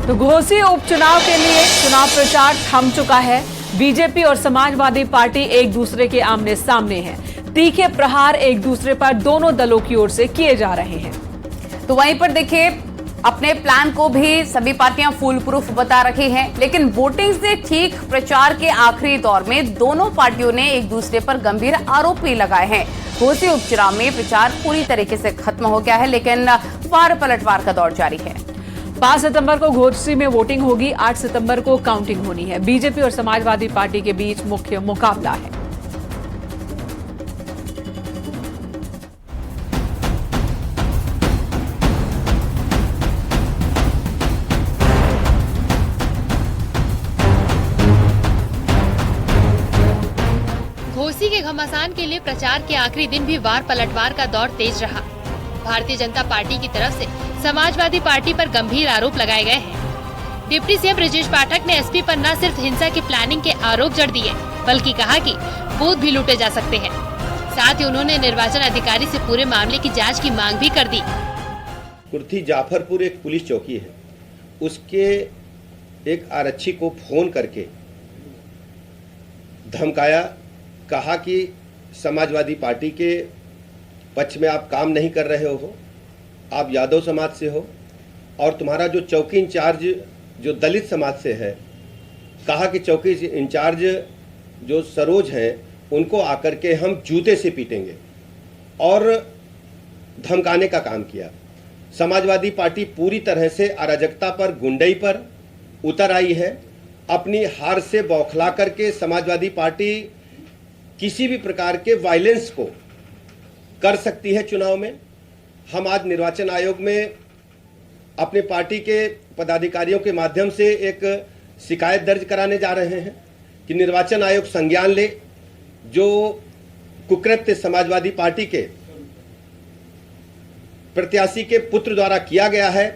तो घोसी उपचुनाव के लिए चुनाव प्रचार थम चुका है। बीजेपी और समाजवादी पार्टी एक दूसरे के आमने सामने हैं। तीखे प्रहार एक दूसरे पर दोनों दलों की ओर से किए जा रहे हैं। तो वहीं पर देखिए, अपने प्लान को भी सभी पार्टियां फुल प्रूफ बता रही हैं, लेकिन वोटिंग से ठीक प्रचार के आखिरी दौर में दोनों पार्टियों ने एक दूसरे पर गंभीर आरोप भी लगाए हैं। घोसी उपचुनाव में प्रचार पूरी तरीके से खत्म हो गया है, लेकिन वार पलटवार का दौर जारी है। 5 सितंबर को घोसी में वोटिंग होगी, 8 सितंबर को काउंटिंग होनी है। बीजेपी और समाजवादी पार्टी के बीच मुख्य मुकाबला है। घोसी के घमासान के लिए प्रचार के आखिरी दिन भी वार पलटवार का दौर तेज रहा। भारतीय जनता पार्टी की तरफ से समाजवादी पार्टी पर गंभीर आरोप लगाए गए हैं। डिप्टी सीएम ब्रजेश पाठक ने एसपी पर न सिर्फ हिंसा की प्लानिंग के आरोप जड़ दिए, बल्कि कहा कि बूथ भी लूटे जा सकते हैं। साथ ही उन्होंने निर्वाचन अधिकारी से पूरे मामले की जांच की मांग भी कर दी। कुर्थी जाफरपुर एक पुलिस चौकी है, उसके एक आरक्षी को फोन करके धमकाया, कहा कि समाजवादी पार्टी के पक्ष में आप काम नहीं कर रहे हो, आप यादव समाज से हो, और तुम्हारा जो चौकी इंचार्ज जो दलित समाज से है, कहा कि चौकी इंचार्ज जो सरोज हैं उनको आकर के हम जूते से पीटेंगे, और धमकाने का काम किया। समाजवादी पार्टी पूरी तरह से अराजकता पर, गुंडई पर उतर आई है। अपनी हार से बौखला करके समाजवादी पार्टी किसी भी प्रकार के वायलेंस को कर सकती है चुनाव में। हम आज निर्वाचन आयोग में अपने पार्टी के पदाधिकारियों के माध्यम से एक शिकायत दर्ज कराने जा रहे हैं कि निर्वाचन आयोग संज्ञान ले जो कुकृत्य समाजवादी पार्टी के प्रत्याशी के पुत्र द्वारा किया गया है।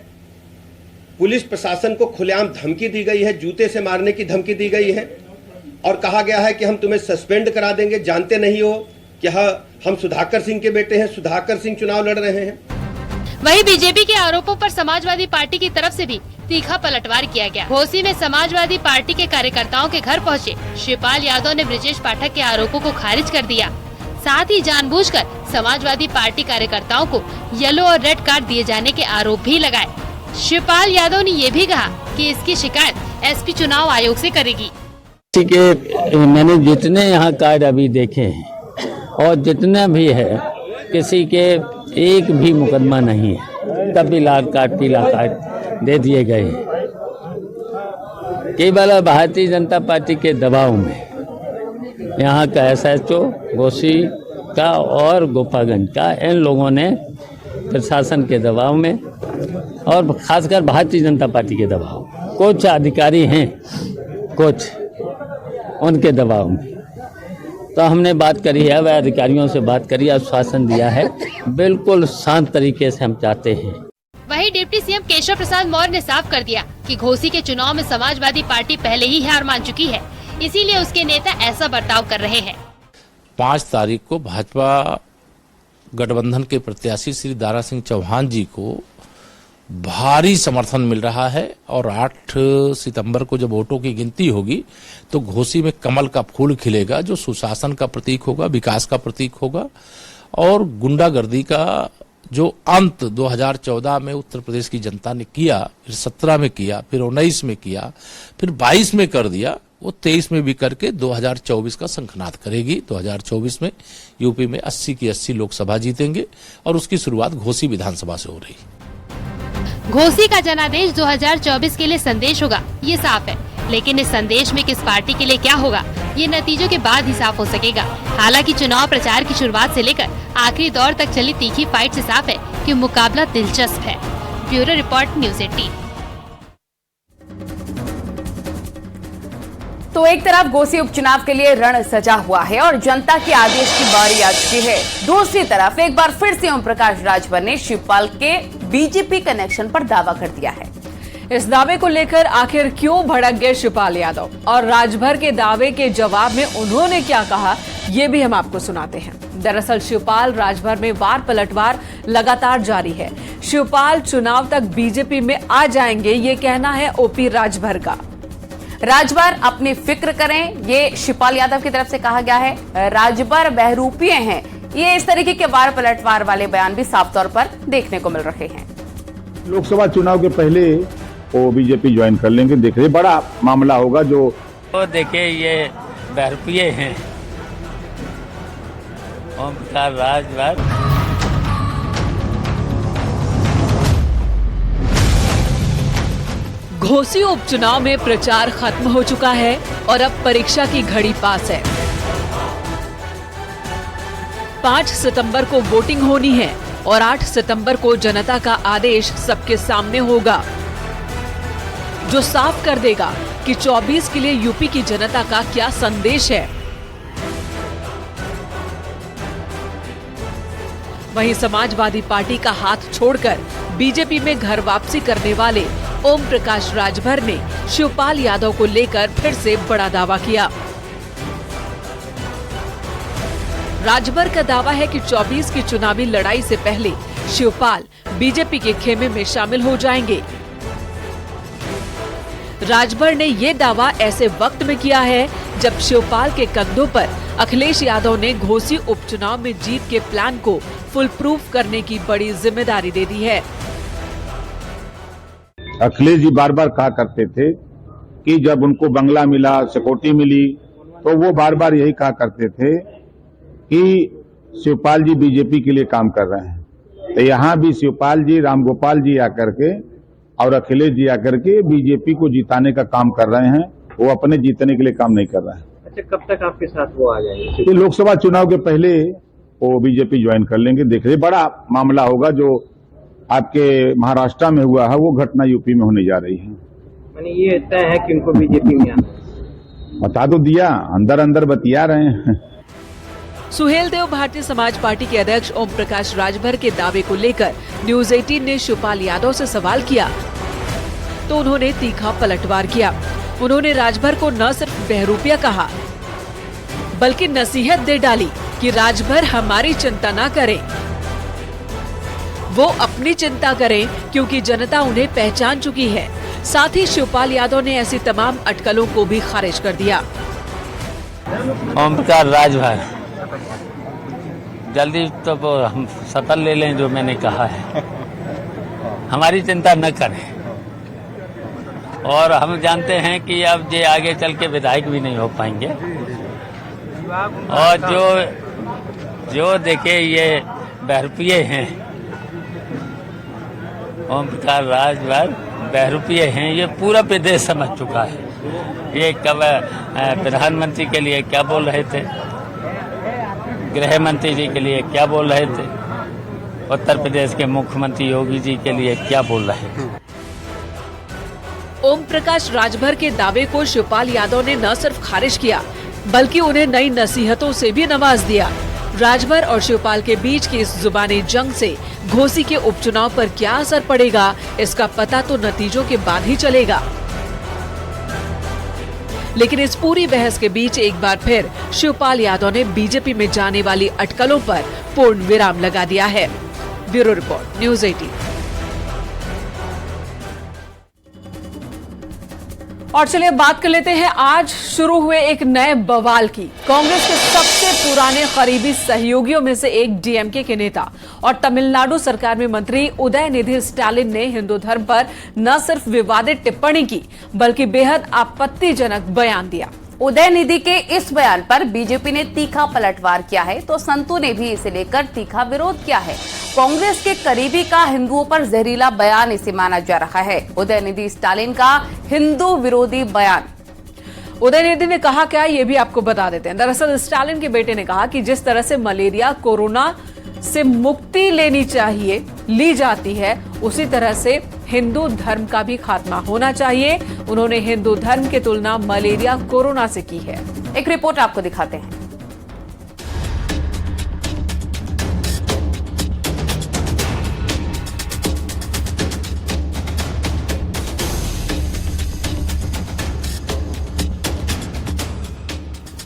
पुलिस प्रशासन को खुलेआम धमकी दी गई है, जूते से मारने की धमकी दी गई है, और कहा गया है कि हम तुम्हें सस्पेंड करा देंगे। जानते नहीं हो कि हम सुधाकर सिंह के बेटे हैं, सुधाकर सिंह चुनाव लड़ रहे हैं। वहीं बीजेपी के आरोपों पर समाजवादी पार्टी की तरफ से भी तीखा पलटवार किया गया। घोसी में समाजवादी पार्टी के कार्यकर्ताओं के घर पहुंचे शिवपाल यादव ने ब्रजेश पाठक के आरोपों को खारिज कर दिया। साथ ही जानबूझकर समाजवादी पार्टी कार्यकर्ताओं को येलो और रेड कार्ड दिए जाने के आरोप भी लगाए। शिवपाल यादव ने ये भी कहा कि इसकी शिकायत एसपी चुनाव आयोग से करेगी। मैंने जितने यहाँ कार्ड अभी देखे हैं और जितने भी है, किसी के एक भी मुकदमा नहीं है। तभी लाल कार्ड, पीला कार्ड दे दिए गए हैं। केवल भारतीय जनता पार्टी के दबाव में यहाँ का एसएचओ घोसी का और गोपागंज का, इन लोगों ने प्रशासन के दबाव में और खासकर भारतीय जनता पार्टी के दबाव, कुछ अधिकारी हैं कुछ उनके दबाव में, तो हमने बात करी है, वह अधिकारियों से बात करी, आश्वासन दिया है, बिल्कुल शांत तरीके से हम चाहते हैं। वहीं डिप्टी सीएम केशव प्रसाद मौर्य ने साफ कर दिया कि घोसी के चुनाव में समाजवादी पार्टी पहले ही हार मान चुकी है, इसीलिए उसके नेता ऐसा बर्ताव कर रहे हैं। 5 तारीख को भाजपा गठबंधन के प्रत्याशी श्री दारा सिंह चौहान जी को भारी समर्थन मिल रहा है, और 8 सितंबर को जब वोटों की गिनती होगी तो घोसी में कमल का फूल खिलेगा, जो सुशासन का प्रतीक होगा, विकास का प्रतीक होगा, और गुंडागर्दी का जो अंत 2014 में उत्तर प्रदेश की जनता ने किया, फिर 17 में किया, फिर 19 में किया, फिर 22 में कर दिया, वो 23 में भी करके 2024 का शंखनाद करेगी। 2024 में यूपी में 80 की 80 लोकसभा जीतेंगे, और उसकी शुरुआत घोसी विधानसभा से हो रही है। घोसी का जनादेश 2024 के लिए संदेश होगा, ये साफ है, लेकिन इस संदेश में किस पार्टी के लिए क्या होगा, ये नतीजों के बाद ही साफ हो सकेगा। हालांकि चुनाव प्रचार की शुरुआत से लेकर आखिरी दौर तक चली तीखी फाइट से साफ है कि मुकाबला दिलचस्प है। Bureau report, news 18। तो एक तरफ घोसी उपचुनाव के लिए रण सजा हुआ है और जनता के आदेश की बारी आ चुकी है। दूसरी तरफ एक बार फिर से ओम प्रकाश राजभर ने शिवपाल के बीजेपी कनेक्शन पर दावा कर दिया है। इस दावे को लेकर आखिर क्यों भड़क गए शिवपाल यादव, और राजभर के दावे के जवाब में उन्होंने क्या कहा, ये भी हम आपको सुनाते हैं। दरअसल शिवपाल राजभर में वार पलटवार लगातार जारी है। शिवपाल चुनाव तक बीजेपी में आ जाएंगे, ये कहना है ओपी राजभर का। राजभर अपनी फिक्र करें, ये शिवपाल यादव की तरफ से कहा गया है। राजभर बहरूपीय हैं, ये इस तरीके के वार पलटवार वाले बयान भी साफ तौर पर देखने को मिल रहे हैं। लोकसभा चुनाव के पहले वो बीजेपी ज्वाइन कर लेंगे, देख रहे बड़ा मामला होगा जो। तो देखिए ये बहरूपीय हैं, ओमप्रकाश राजभर। घोसी उपचुनाव में प्रचार खत्म हो चुका है और अब परीक्षा की घड़ी पास है। 5 सितंबर को वोटिंग होनी है और 8 सितंबर को जनता का आदेश सबके सामने होगा, जो साफ कर देगा कि 24 के लिए यूपी की जनता का क्या संदेश है। वहीं समाजवादी पार्टी का हाथ छोड़कर बीजेपी में घर वापसी करने वाले ओम प्रकाश राजभर ने शिवपाल यादव को लेकर फिर से बड़ा दावा किया। राजभर का दावा है कि 24 की चुनावी लड़ाई से पहले शिवपाल बीजेपी के खेमे में शामिल हो जाएंगे। राजभर ने ये दावा ऐसे वक्त में किया है जब शिवपाल के कंधों पर अखिलेश यादव ने घोसी उपचुनाव में जीत के प्लान को फुल प्रूफ करने की बड़ी जिम्मेदारी दे दी है। अखिलेश जी बार बार कहा करते थे कि जब उनको बंगला मिला, सिक्योरिटी मिली, तो वो बार बार यही कहा करते थे कि शिवपाल जी बीजेपी के लिए काम कर रहे हैं। तो यहाँ भी शिवपाल जी, रामगोपाल जी आकर के और अखिलेश जी आकर के बीजेपी को जिताने का काम कर रहे हैं, वो अपने जीतने के लिए काम नहीं कर रहे हैं। अच्छा, कब तक आपके साथ वो आ जाएंगे? ये लोकसभा चुनाव के पहले वो बीजेपी ज्वाइन कर लेंगे, देख रहे बड़ा मामला होगा जो आपके महाराष्ट्र में हुआ है, वो घटना यूपी में होने जा रही है। मैंने ये तय है कि उनको बीजेपी में आना है। बता तो दिया, अंदर अंदर बतिया रहे हैं। सुहेल देव भारतीय समाज पार्टी के अध्यक्ष ओम प्रकाश राजभर के दावे को लेकर न्यूज 18 ने शिवपाल यादव से सवाल किया तो उन्होंने तीखा पलटवार किया। उन्होंने राजभर को न सिर्फ बहरूपिया कहा बल्कि नसीहत दे डाली कि राजभर हमारी चिंता न करें, वो अपनी चिंता करें क्योंकि जनता उन्हें पहचान चुकी है। साथ ही शिवपाल यादव ने ऐसी तमाम अटकलों को भी खारिज कर दिया। ओमप्रकाश राजभर, जल्दी तो हम शपथ ले लें जो मैंने कहा है, हमारी चिंता न करें। और हम जानते हैं कि अब ये आगे चल के विधायक भी नहीं हो पाएंगे। और जो देखे ये बहरूपीय हैं, ओमप्रकाश राजभर बहरूपीय हैं, ये पूरा प्रदेश समझ चुका है। ये कब प्रधानमंत्री के लिए क्या बोल रहे थे, गृह मंत्री जी के लिए क्या बोल रहे थे, उत्तर प्रदेश के मुख्यमंत्री योगी जी के लिए क्या बोल रहे थे। ओम प्रकाश राजभर के दावे को शिवपाल यादव ने न सिर्फ खारिज किया बल्कि उन्हें नई नसीहतों से भी नवाज दिया। राजभर और शिवपाल के बीच की इस जुबानी जंग से घोसी के उपचुनाव पर क्या असर पड़ेगा, इसका पता तो नतीजों के बाद ही चलेगा। लेकिन इस पूरी बहस के बीच एक बार फिर शिवपाल यादव ने बीजेपी में जाने वाली अटकलों पर पूर्ण विराम लगा दिया है। Bureau report, news 18। और चलिए बात कर लेते हैं आज शुरू हुए एक नए बवाल की। कांग्रेस के सबसे पुराने करीबी सहयोगियों में से एक डीएमके के नेता और तमिलनाडु सरकार में मंत्री उदयनिधि स्टालिन ने हिंदू धर्म पर न सिर्फ विवादित टिप्पणी की बल्कि बेहद आपत्तिजनक बयान दिया। उदयनिधि के इस बयान पर बीजेपी ने तीखा पलटवार किया है तो संतों ने भी इसे लेकर तीखा विरोध किया है। कांग्रेस के करीबी का हिंदुओं पर जहरीला बयान इसे माना जा रहा है। उदयनिधि स्टालिन का हिंदू विरोधी बयान। उदयनिधि ने कहा क्या, ये भी आपको बता देते हैं। दरअसल स्टालिन के बेटे ने कहा कि जिस तरह से मलेरिया कोरोना से मुक्ति ली जाती है उसी तरह से हिंदू धर्म का भी खात्मा होना चाहिए। उन्होंने हिंदू धर्म की तुलना मलेरिया कोरोना से की है। एक रिपोर्ट आपको दिखाते हैं।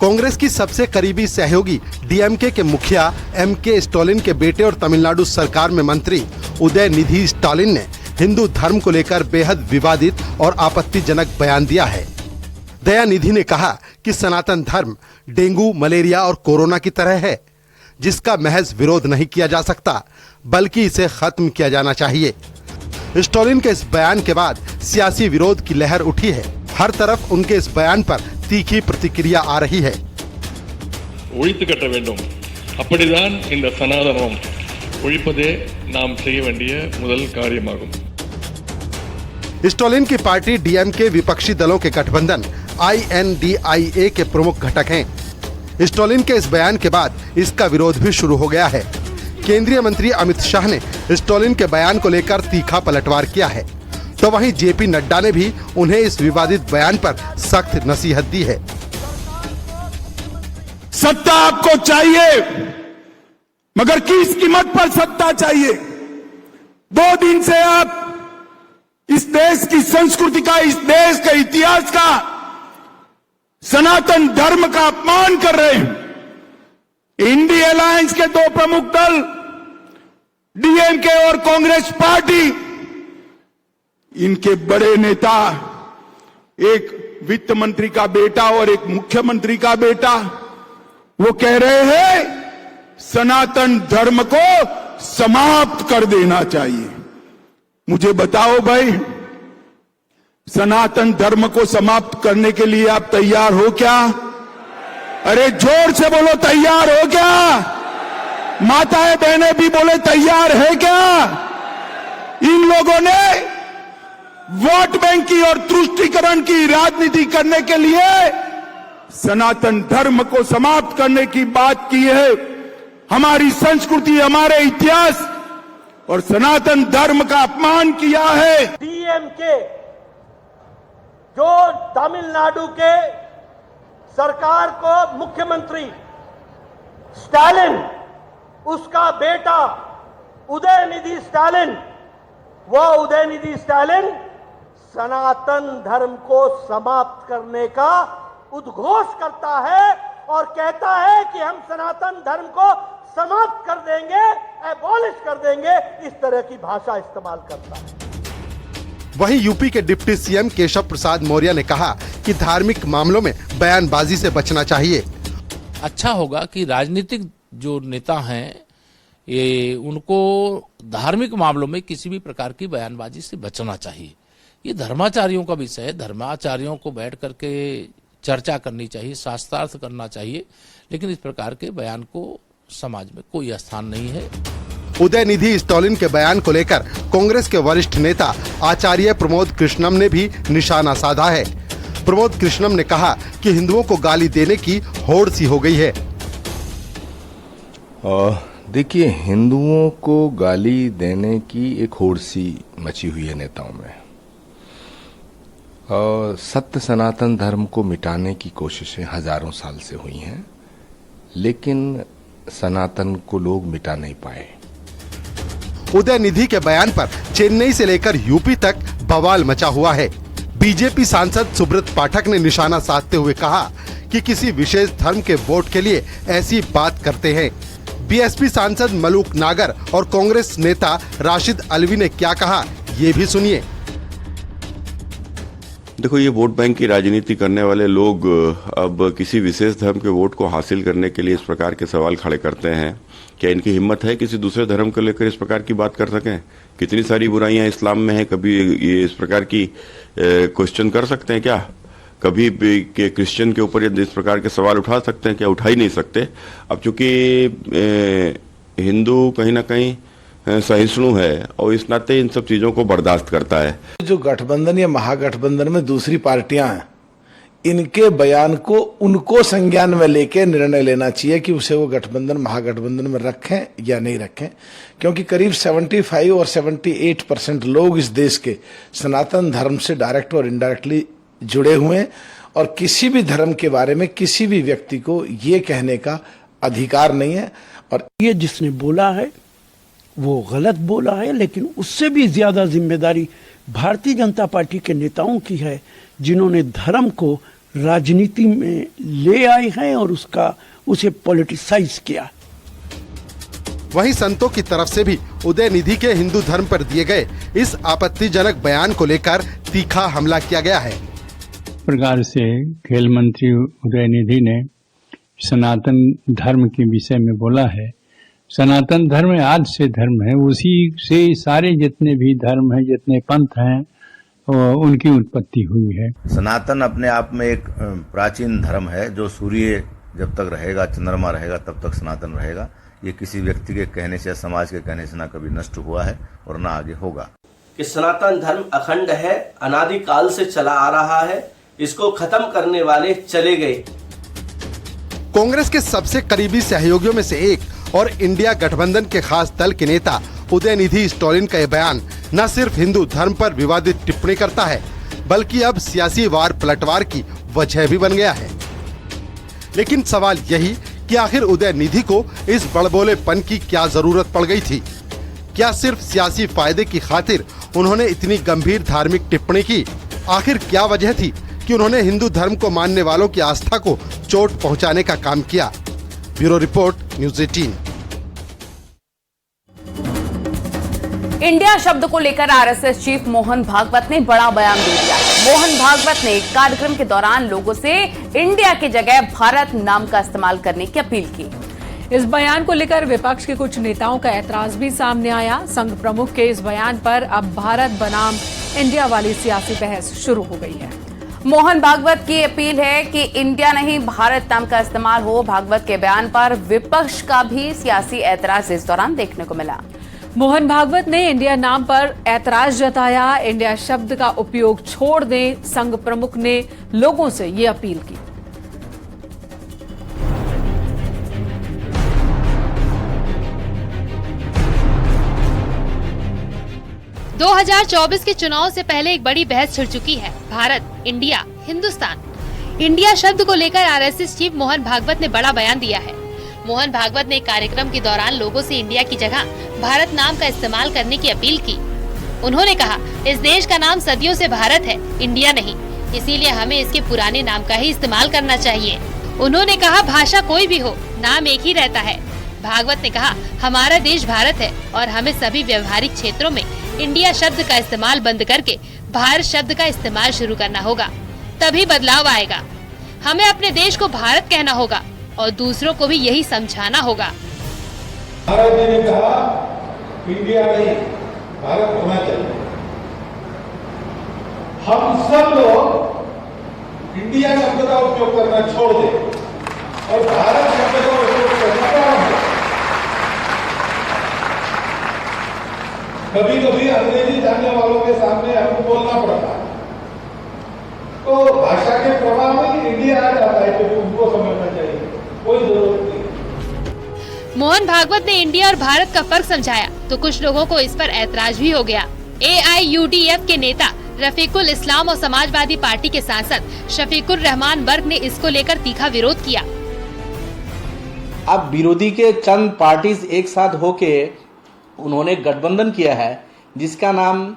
कांग्रेस की सबसे करीबी सहयोगी डीएमके के मुखिया एमके स्टालिन के बेटे और तमिलनाडु सरकार में मंत्री उदयनिधि स्टालिन ने हिंदू धर्म को लेकर बेहद विवादित और आपत्तिजनक बयान दिया है। दयानिधि ने कहा कि सनातन धर्म डेंगू, मलेरिया और कोरोना की तरह है, जिसका महज विरोध नहीं किया जा सकता, बल्कि इसे खत्म किया जाना चाहिए। स्टालिन के इस बयान के बाद सियासी विरोध की लहर उठी है। हर तरफ उनके इस बयान पर तीखी प्रतिक्रिया आ रही है। ஒழித்து கட்ட வேண்டும், அப்படிதான் இந்த சனாதனம் ஒழிப்பதே நாம் செய்ய வேண்டிய முதல் காரியமாகும்। स्टालिन की पार्टी डीएमके विपक्षी दलों के गठबंधन INDIA के प्रमुख घटक हैं। स्टालिन के इस बयान के बाद इसका विरोध भी शुरू हो गया है। केंद्रीय मंत्री अमित शाह ने स्टालिन के बयान को लेकर तीखा पलटवार किया है, तो वहीं जेपी नड्डा ने भी उन्हें इस विवादित बयान पर सख्त नसीहत दी है। सत्ता आपको चाहिए, मगर किस कीमत पर सत्ता चाहिए? 2 दिन से आप इस देश की संस्कृति का, इस देश के इतिहास का, सनातन धर्म का अपमान कर रहे हैं। इंडी अलायंस के 2 प्रमुख दल डीएमके और कांग्रेस पार्टी, इनके बड़े नेता, एक वित्त मंत्री का बेटा और एक मुख्यमंत्री का बेटा, वो कह रहे हैं सनातन धर्म को समाप्त कर देना चाहिए। मुझे बताओ भाई, सनातन धर्म को समाप्त करने के लिए आप तैयार हो क्या? अरे जोर से बोलो, तैयार हो क्या? माताएं बहनें भी बोले तैयार है क्या? इन लोगों ने वोट बैंक की और तुष्टीकरण की राजनीति करने के लिए सनातन धर्म को समाप्त करने की बात की है। हमारी संस्कृति, हमारे इतिहास और सनातन धर्म का अपमान किया है। डीएमके जो तमिलनाडु के सरकार को मुख्यमंत्री स्टालिन, उसका बेटा उदयनिधि स्टालिन, वो उदयनिधि स्टालिन सनातन धर्म को समाप्त करने का उद्घोष करता है और कहता है कि हम सनातन धर्म को समाप्त कर देंगे, एबॉलिश कर देंगे, इस तरह की भाषा इस्तेमाल करता है। वहीं यूपी के डिप्टी सीएम केशव प्रसाद मौर्य ने कहा कि धार्मिक मामलों में बयानबाजी से बचना चाहिए। अच्छा होगा कि राजनीतिक जो नेता हैं, ये उनको धार्मिक मामलों में किसी भी प्रकार की बयानबाजी से बचना चाहिए। ये धर्माचार्यों का विषय है, धर्माचार्यों को बैठ करके चर्चा करनी चाहिए, शास्त्रार्थ करना चाहिए, लेकिन इस प्रकार के बयान को समाज में कोई स्थान नहीं है। उदयनिधि स्टालिन के बयान को लेकर कांग्रेस के वरिष्ठ नेता आचार्य प्रमोद कृष्णम ने भी निशाना साधा है। प्रमोद कृष्णम ने कहा कि हिंदुओं को गाली देने की होड़ सी हो गई है। देखिए, हिंदुओं को गाली देने की एक होड़ सी मची हुई है नेताओं में। सत्य सनातन धर्म को मिटाने की कोशिशें हजारों साल से हुई हैं, लेकिन सनातन को लोग मिटा नहीं पाए। उदयनिधि के बयान पर चेन्नई से लेकर यूपी तक बवाल मचा हुआ है। बीजेपी सांसद सुब्रत पाठक ने निशाना साधते हुए कहा कि किसी विशेष धर्म के वोट के लिए ऐसी बात करते हैं। बीएसपी सांसद मलूक नागर और कांग्रेस नेता राशिद अलवी ने क्या कहा, ये भी सुनिए। देखो, ये वोट बैंक की राजनीति करने वाले लोग अब किसी विशेष धर्म के वोट को हासिल करने के लिए इस प्रकार के सवाल खड़े करते हैं। क्या इनकी हिम्मत है किसी दूसरे धर्म को लेकर इस प्रकार की बात कर सकें? कितनी सारी बुराइयां इस्लाम में हैं, कभी ये इस प्रकार की क्वेश्चन कर सकते हैं क्या? कभी भी के क्रिश्चियन के ऊपर इस प्रकार के सवाल उठा सकते हैं क्या? उठा ही नहीं सकते। अब चूंकि हिंदू कहीं ना कहीं सहिष्णु है और इस नाते इन सब चीजों को बर्दाश्त करता है। जो गठबंधन या महागठबंधन में दूसरी पार्टियां हैं, इनके बयान को उनको संज्ञान में लेके निर्णय लेना चाहिए कि उसे वो गठबंधन महागठबंधन में रखें या नहीं रखें, क्योंकि करीब 75 और 78% लोग इस देश के सनातन धर्म से डायरेक्ट और इनडायरेक्टली जुड़े हुए हैं और किसी भी धर्म के बारे में किसी भी व्यक्ति को ये कहने का अधिकार नहीं है। और ये जिसने बोला है वो गलत बोला है, लेकिन उससे भी ज्यादा जिम्मेदारी भारतीय जनता पार्टी के नेताओं की है, जिन्होंने धर्म को राजनीति में ले आए हैं और उसे पॉलिटिसाइज किया। वहीं संतों की तरफ से भी उदयनिधि के हिंदू धर्म पर दिए गए इस आपत्तिजनक बयान को लेकर तीखा हमला किया गया है। प्रकार से खेल मंत्री उदयनिधि ने सनातन धर्म के विषय में बोला है। सनातन धर्म आज से धर्म है, उसी से सारे जितने भी धर्म हैं, जितने पंथ हैं, उनकी उत्पत्ति हुई है। सनातन अपने आप में एक प्राचीन धर्म है जो सूर्य जब तक रहेगा, चंद्रमा रहेगा, तब तक सनातन रहेगा। ये किसी व्यक्ति के कहने से या समाज के कहने से ना कभी नष्ट हुआ है और ना आगे होगा। कि सनातन धर्म अखंड है, अनादिकाल से चला आ रहा है, इसको खत्म करने वाले चले गए। कांग्रेस के सबसे करीबी सहयोगियों में से एक और इंडिया गठबंधन के खास दल के नेता उदयनिधि स्टालिन का यह बयान न सिर्फ हिंदू धर्म पर विवादित टिप्पणी करता है, बल्कि अब सियासी वार पलटवार की वजह भी बन गया है। लेकिन सवाल यही कि आखिर उदयनिधि को इस बड़बोलेपन की क्या जरूरत पड़ गई थी? क्या सिर्फ सियासी फायदे की खातिर उन्होंने इतनी गंभीर धार्मिक टिप्पणी की? आखिर क्या वजह थी कि उन्होंने हिंदू धर्म को मानने वालों की आस्था को चोट पहुंचाने का काम किया? Bureau report, news 18। इंडिया शब्द को लेकर आरएसएस चीफ मोहन भागवत ने बड़ा बयान दे दिया। मोहन भागवत ने एक कार्यक्रम के दौरान लोगों से इंडिया की जगह भारत नाम का इस्तेमाल करने की अपील की। इस बयान को लेकर विपक्ष के कुछ नेताओं का ऐतराज भी सामने आया। संघ प्रमुख के इस बयान पर अब भारत बनाम इंडिया वाली सियासी बहस शुरू हो गई है। मोहन भागवत की अपील है कि इंडिया नहीं भारत नाम का इस्तेमाल हो। भागवत के बयान पर विपक्ष का भी सियासी ऐतराज इस दौरान देखने को मिला। मोहन भागवत ने इंडिया नाम पर ऐतराज जताया। इंडिया शब्द का उपयोग छोड़ दें, संघ प्रमुख ने लोगों से ये अपील की। – 2024 के चुनाव से पहले एक बड़ी बहस छिड़ चुकी है। भारत, इंडिया, हिंदुस्तान। इंडिया शब्द को लेकर आरएसएस चीफ मोहन भागवत ने बड़ा बयान दिया है। मोहन भागवत ने कार्यक्रम के दौरान लोगों से इंडिया की जगह भारत नाम का इस्तेमाल करने की अपील की। उन्होंने कहा, इस देश का नाम सदियों से भारत है, इंडिया नहीं, इसीलिए हमें इसके पुराने नाम का ही इस्तेमाल करना चाहिए। उन्होंने कहा, भाषा कोई भी हो, नाम एक ही रहता है। भागवत ने कहा, हमारा देश भारत है और हमें सभी व्यवहारिक क्षेत्रों में इंडिया शब्द का इस्तेमाल बंद करके भारत शब्द का इस्तेमाल शुरू करना होगा, तभी बदलाव आएगा। हमें अपने देश को भारत कहना होगा और दूसरों को भी यही समझाना होगा। भारत जी ने कहा इंडिया नहीं भारत होना चाहिए। हम सब लोग इंडिया शब्द का उपयोग करना छोड़ दें और भारत शब्द का उपयोग करना प्रारंभ करें। कभी कभी अंग्रेजी जानने वालों के सामने हमको बोलना पड़ता है, तो भाषा के प्रभाव में इंडिया आ जाता है, क्योंकि उनको समझना चाहिए, कोई जरूरत नहीं। मोहन भागवत ने इंडिया और भारत का फर्क समझाया तो कुछ लोगों को इस पर ऐतराज भी हो गया। AIUDF के नेता रफीकुल इस्लाम और समाजवादी पार्टी के सांसद शफीकुर रहमान वर्ग ने इसको लेकर तीखा विरोध किया। अब विरोधी के चंद पार्टीज एक साथ होके उन्होंने गठबंधन किया है जिसका नाम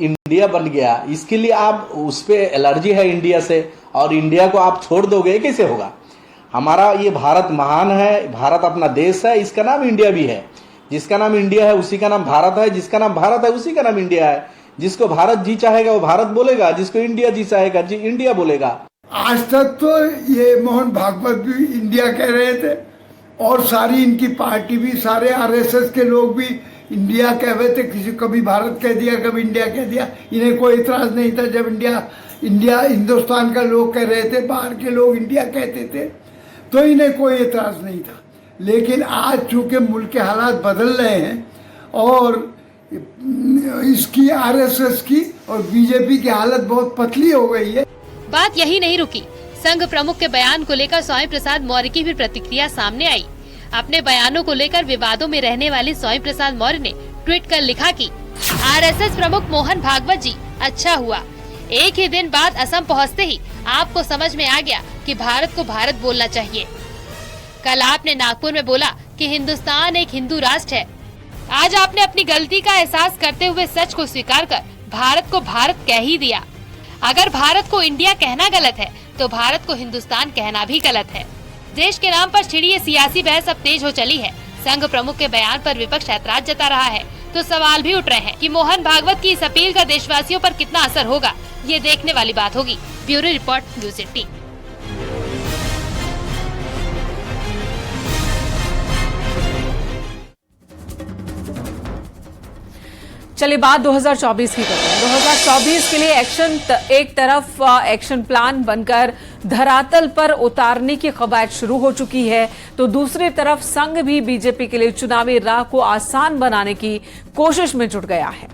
इंडिया बन गया। इसके लिए आप उस पे एलर्जी है इंडिया से और इंडिया को आप छोड़ दोगे, कैसे होगा? हमारा ये भारत महान है, भारत अपना देश है, इसका नाम इंडिया भी है। जिसका नाम इंडिया है उसी का नाम भारत है, जिसका नाम भारत है उसी का नाम इंडिया है। जिसको भारत जी चाहेगा वो भारत बोलेगा, जिसको इंडिया जी चाहेगा जी इंडिया बोलेगा। आज तक तो ये मोहन भागवत भी इंडिया कह रहे थे और सारी इनकी पार्टी भी, सारे आरएसएस के लोग भी इंडिया कह रहे थे। किसी कभी भारत कह दिया, कभी इंडिया कह दिया, इन्हें कोई इतराज नहीं था। जब इंडिया हिंदुस्तान का लोग कह रहे थे, बाहर के लोग इंडिया कहते थे, तो इन्हें कोई इतराज नहीं था। लेकिन आज चूंकि मुल्क के हालात बदल रहे हैं और इसकी आरएसएस की और बीजेपी की हालत बहुत पतली हो गई है। बात यही नहीं रुकी। संघ प्रमुख के बयान को लेकर स्वामी प्रसाद मौर्य की भी प्रतिक्रिया सामने आई। अपने बयानों को लेकर विवादों में रहने वाले स्वामी प्रसाद मौर्य ने ट्वीट कर लिखा कि आरएसएस प्रमुख मोहन भागवत जी, अच्छा हुआ एक ही दिन बाद असम पहुंचते ही आपको समझ में आ गया कि भारत को भारत बोलना चाहिए। कल आपने नागपुर में बोला कि हिंदुस्तान एक हिंदू राष्ट्र है। आज आपने अपनी गलती का एहसास करते हुए सच को स्वीकार कर भारत को भारत कह ही दिया। अगर भारत को इंडिया कहना गलत है तो भारत को हिंदुस्तान कहना भी गलत है। देश के नाम पर छिड़ी ये सियासी बहस अब तेज हो चली है। संघ प्रमुख के बयान पर विपक्ष ऐतराज जता रहा है तो सवाल भी उठ रहे हैं कि मोहन भागवत की इस अपील का देशवासियों पर कितना असर होगा, ये देखने वाली बात होगी। Bureau report, news 18। चलिए बात 2024 की करते हैं। 2024 के लिए एक तरफ एक्शन प्लान बनकर धरातल पर उतारने की कवायद शुरू हो चुकी है, तो दूसरी तरफ संघ भी बीजेपी के लिए चुनावी राह को आसान बनाने की कोशिश में जुट गया है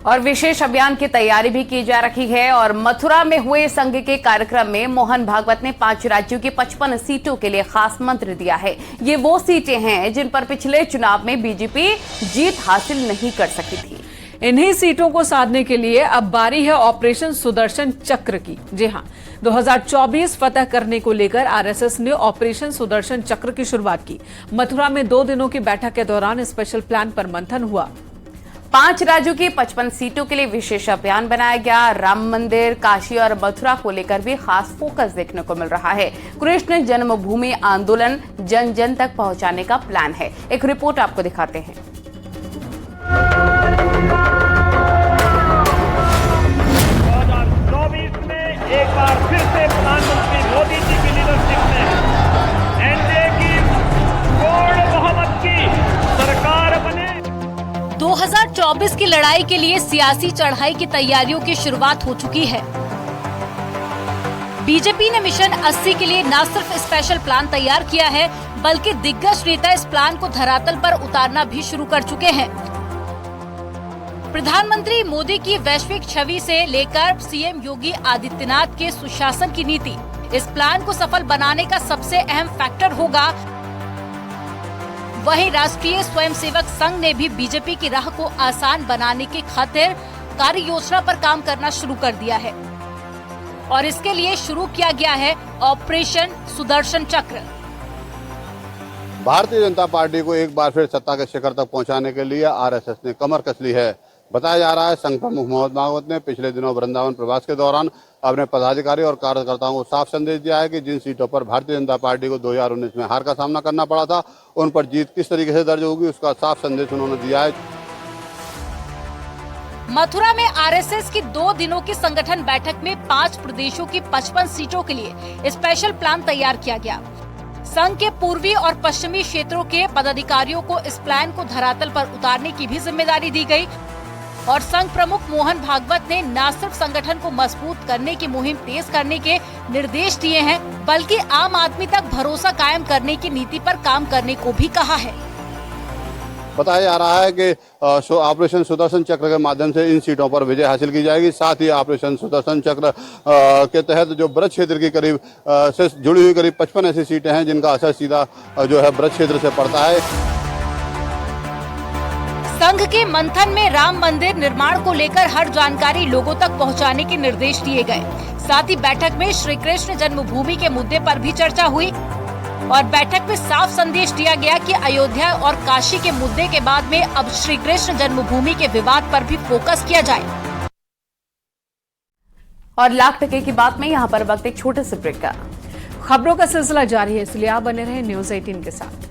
और विशेष अभियान की तैयारी भी की जा रही है। और मथुरा में हुए संघ के कार्यक्रम में मोहन भागवत ने 5 राज्यों की 55 सीटों के लिए खास मंत्र दिया है। ये वो सीटें हैं जिन पर पिछले चुनाव में बीजेपी जीत हासिल नहीं कर सकी थी। इन्हीं सीटों को साधने के लिए अब बारी है ऑपरेशन सुदर्शन चक्र की। जी हां, 2024 फतह करने को लेकर आरएसएस ने ऑपरेशन सुदर्शन चक्र की शुरुआत की। मथुरा में 2 दिनों की बैठक के दौरान स्पेशल प्लान पर मंथन हुआ। 5 राज्यों की 55 सीटों के लिए विशेष अभियान बनाया गया। राम मंदिर, काशी और मथुरा को लेकर भी खास फोकस देखने को मिल रहा है। कृष्ण जन्मभूमि आंदोलन जन जन तक पहुंचाने का प्लान है। एक रिपोर्ट आपको दिखाते हैं। 2024 में एक बार फिर से प्रधानमंत्री मोदी जी की लीडरशिप में एनडीए की पूर्ण बहुमत की सरकार बने। 2024 की लड़ाई के लिए सियासी चढ़ाई की तैयारियों की शुरुआत हो चुकी है। बीजेपी ने मिशन 80 के लिए न सिर्फ स्पेशल प्लान तैयार किया है, बल्कि दिग्गज नेता इस प्लान को धरातल पर उतारना भी शुरू कर चुके हैं। प्रधानमंत्री मोदी की वैश्विक छवि से लेकर सीएम योगी आदित्यनाथ के सुशासन की नीति इस प्लान को सफल बनाने का सबसे अहम फैक्टर होगा। वहीं राष्ट्रीय स्वयंसेवक संघ ने भी बीजेपी की राह को आसान बनाने की खातिर कार्य योजना पर काम करना शुरू कर दिया है और इसके लिए शुरू किया गया है ऑपरेशन सुदर्शन चक्र। भारतीय जनता पार्टी को एक बार फिर सत्ता के शिखर तक पहुंचाने के लिए आरएसएस ने कमर कस ली है। बताया जा रहा है संघ प्रमुख मोहन भागवत ने पिछले दिनों वृंदावन प्रवास के दौरान अपने पदाधिकारी और कार्यकर्ताओं को साफ संदेश दिया है कि जिन सीटों पर भारतीय जनता पार्टी को 2019 में हार का सामना करना पड़ा था, उन पर जीत किस तरीके से दर्ज होगी, उसका साफ संदेश उन्होंने दिया है। मथुरा में आरएसएस की 2 दिनों की संगठन बैठक में 5 प्रदेशों की 55 सीटों के लिए स्पेशल प्लान तैयार किया गया। संघ के पूर्वी और पश्चिमी क्षेत्रों के पदाधिकारियों को इस प्लान को धरातल पर उतारने की भी जिम्मेदारी दी गई और संघ प्रमुख मोहन भागवत ने न सिर्फ संगठन को मजबूत करने की मुहिम तेज करने के निर्देश दिए हैं, बल्कि आम आदमी तक भरोसा कायम करने की नीति पर काम करने को भी कहा है। बताया जा रहा है कि ऑपरेशन सुदर्शन चक्र के माध्यम से इन सीटों पर विजय हासिल की जाएगी। साथ ही ऑपरेशन सुदर्शन चक्र के तहत जो ब्रज क्षेत्र की करीब से जुड़ी हुई करीब 55 ऐसी सीटें हैं जिनका असर सीधा जो है ब्रज क्षेत्र से पड़ता है। संघ के मंथन में राम मंदिर निर्माण को लेकर हर जानकारी लोगों तक पहुंचाने के निर्देश दिए गए। साथ ही बैठक में श्री कृष्ण जन्मभूमि के मुद्दे पर भी चर्चा हुई और बैठक में साफ संदेश दिया गया कि अयोध्या और काशी के मुद्दे के बाद में अब श्री कृष्ण जन्मभूमि के विवाद पर भी फोकस किया जाए। और लाख टके की बात में यहाँ पर वक्त एक छोटे से ब्रेक का। खबरों का सिलसिला जारी है, इसलिए आप बने रहे न्यूज़ 18 के साथ।